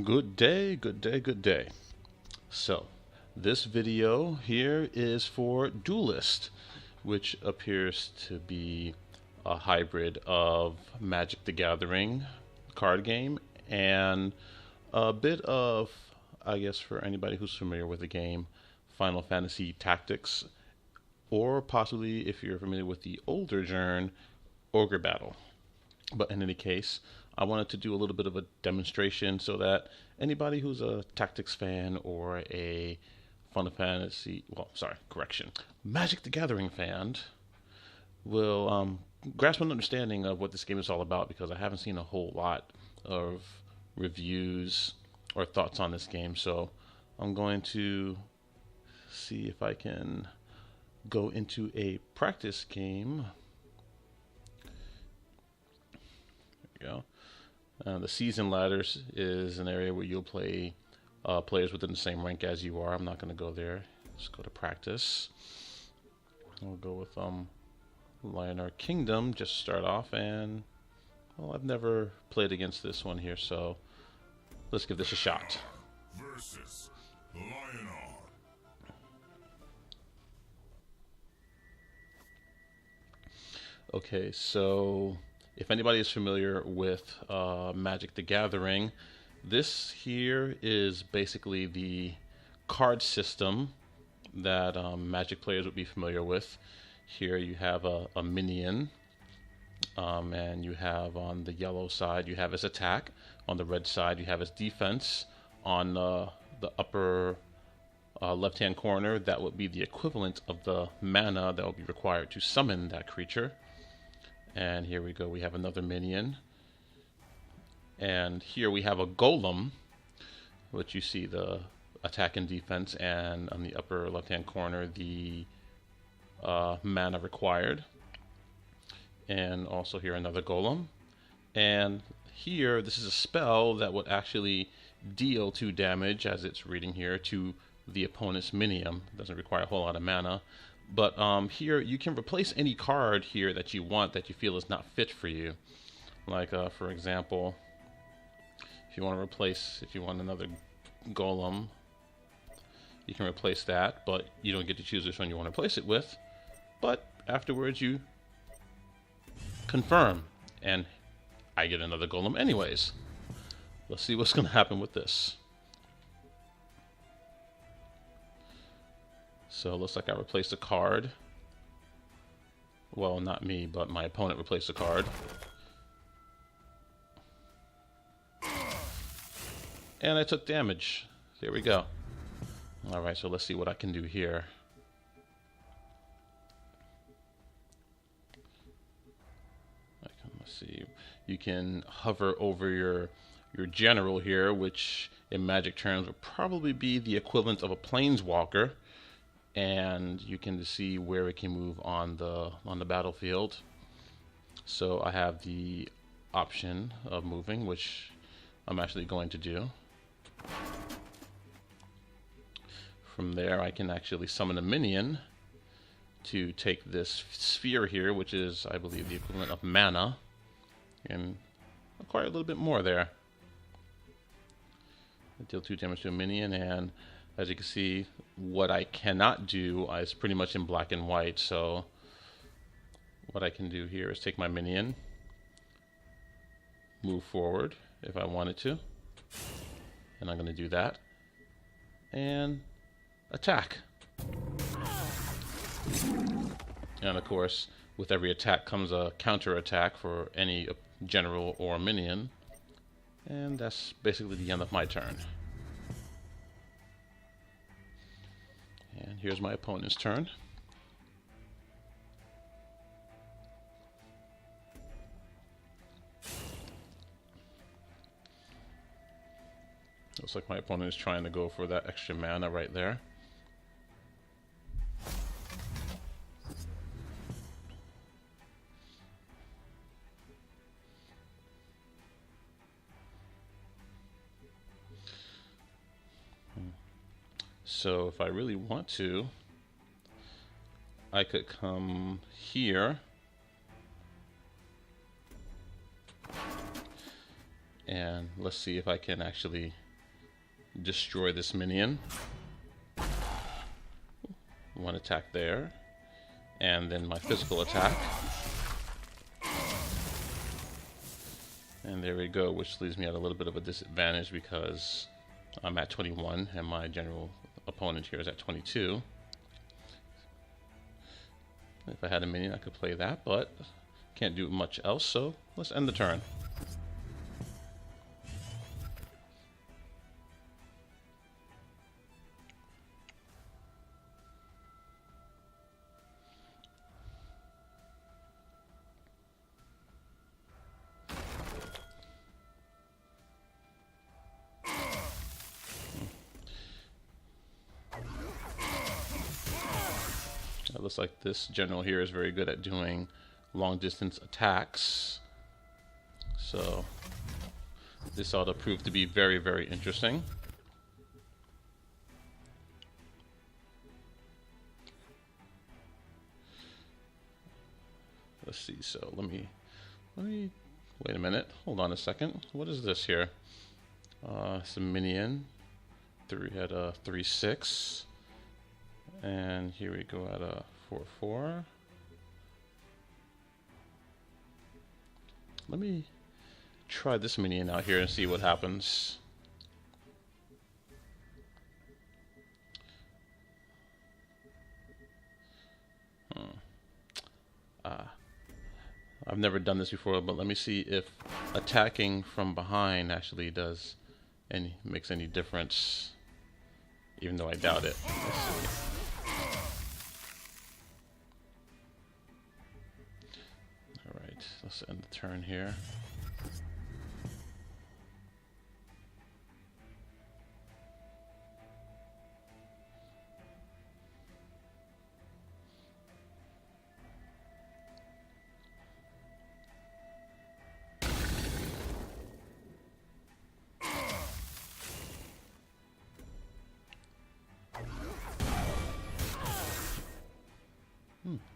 Good day, good day, good day. So, this video here is for Duelyst, which appears to be a hybrid of Magic the Gathering card game and a bit of, I guess for anybody who's familiar with the game, Final Fantasy Tactics, or possibly if you're familiar with the older genre, Ogre Battle. But in any case, I wanted to do a little bit of a demonstration so that anybody who's a Tactics fan or a Final Fantasy, well, sorry, correction, Magic the Gathering fan will grasp an understanding of what this game is all about, because I haven't seen a whole lot of reviews or thoughts on this game. So I'm going to see if I can go into a practice game. Go. The season ladders is an area where you'll play players within the same rank as you are. I'm not going to go there. Let's go to practice. We'll go with Lionar Kingdom just to start off, and well, I've never played against this one here, so let's give this a shot. Versus Lionar. Okay, so if anybody is familiar with Magic the Gathering, this here is basically the card system that Magic players would be familiar with. Here you have a minion, and you have on the yellow side, you have his attack. On the red side, you have his defense. On the upper left-hand corner, that would be the equivalent of the mana that will be required to summon that creature. And here we go, we have another minion. And here we have a golem, which you see the attack and defense, and on the upper left-hand corner, the mana required. And also here another golem. And here, this is a spell that would actually deal 2 damage, as it's reading here, to the opponent's minion. It doesn't require a whole lot of mana. But here you can replace any card here that you want that you feel is not fit for you. Like for example, if you want another golem, you can replace that, but you don't get to choose which one you want to replace it with. But afterwards you confirm, and I get another golem anyways. Let's see what's going to happen with this. So it looks like I replaced a card. Well, not me, but my opponent replaced a card. And I took damage. There we go. Alright, so let's see what I can do here. Let's see. You can hover over your general here, which in Magic terms would probably be the equivalent of a planeswalker. And you can see where it can move on the battlefield. So I have the option of moving, which I'm actually going to do. From there, I can actually summon a minion to take this sphere here, which is, I believe, the equivalent of mana, and acquire a little bit more there. I deal 2 damage to a minion, and as you can see, what I cannot do is pretty much in black and white. So what I can do here is take my minion, move forward if I wanted to, and I'm going to do that, and attack. And of course, with every attack comes a counter attack for any general or minion, and that's basically the end of my turn. And here's my opponent's turn. Looks like my opponent is trying to go for that extra mana right there. So if I really want to, I could come here and let's see if I can actually destroy this minion. One attack there, and then my physical attack. And there we go, which leaves me at a little bit of a disadvantage because I'm at 21 and my general opponent here is at 22. If I had a minion, I could play that, but can't do much else, so let's end the turn. It looks like this general here is very good at doing long distance attacks. So this ought to prove to be very, very interesting. Let's see, so let me wait a minute. Hold on a second. What is this here? It's a minion. At a 3/6. And here we go at a 4/4. Let me try this minion out here and see what happens. I've never done this before, but let me see if attacking from behind actually makes any difference, even though I doubt it. Let's see. Alright, let's end the turn here.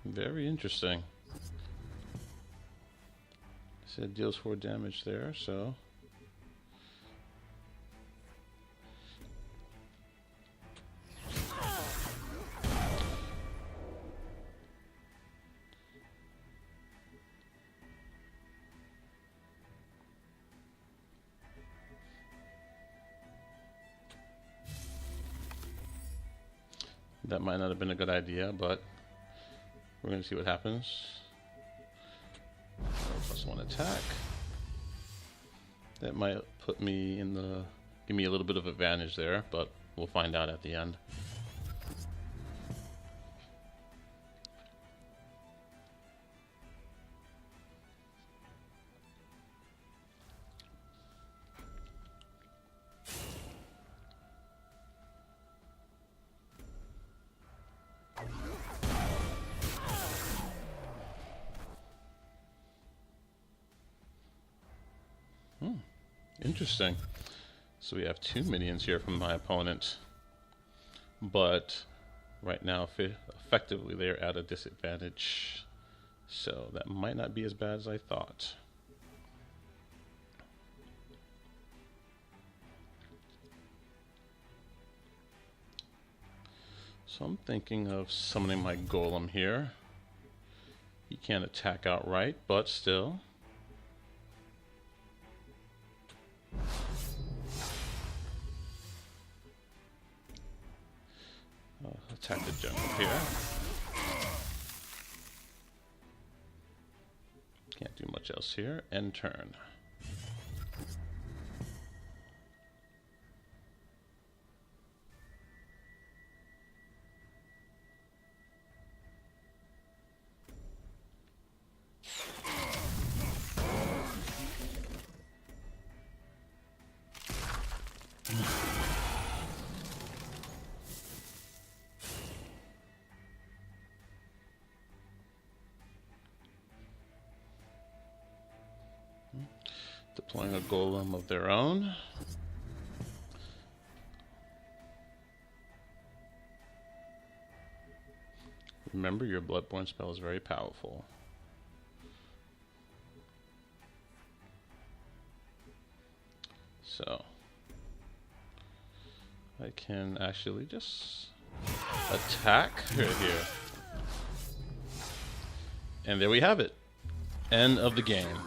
Very interesting. So it deals 4 damage there, so that might not have been a good idea, but we're going to see what happens. +1 attack. That might put me give me a little bit of advantage there, but we'll find out at the end. Interesting. So we have 2 minions here from my opponent, but right now effectively they're at a disadvantage, so that might not be as bad as I thought. So I'm thinking of summoning my golem here. He can't attack outright, but still. Attack the general here. Can't do much else here. End turn. Deploying a golem of their own. Remember, your Bloodborne spell is very powerful. So I can actually just attack right here. And there we have it. End of the game.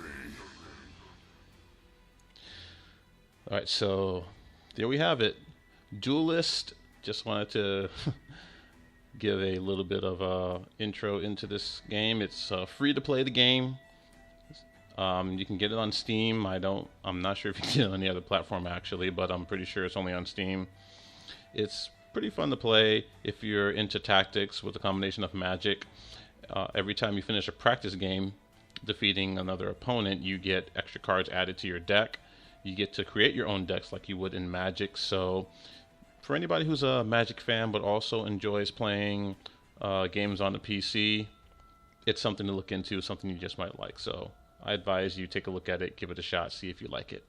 Alright, so there we have it. Duelyst. Just wanted to give a little bit of a intro into this game. It's free to play the game. You can get it on Steam. I'm not sure if you can get it on any other platform actually, but I'm pretty sure it's only on Steam. It's pretty fun to play if you're into tactics with a combination of magic. Every time you finish a practice game defeating another opponent, you get extra cards added to your deck. You get to create your own decks like you would in Magic. So for anybody who's a Magic fan but also enjoys playing games on the PC, it's something to look into, something you just might like. So I advise you take a look at it, give it a shot, see if you like it.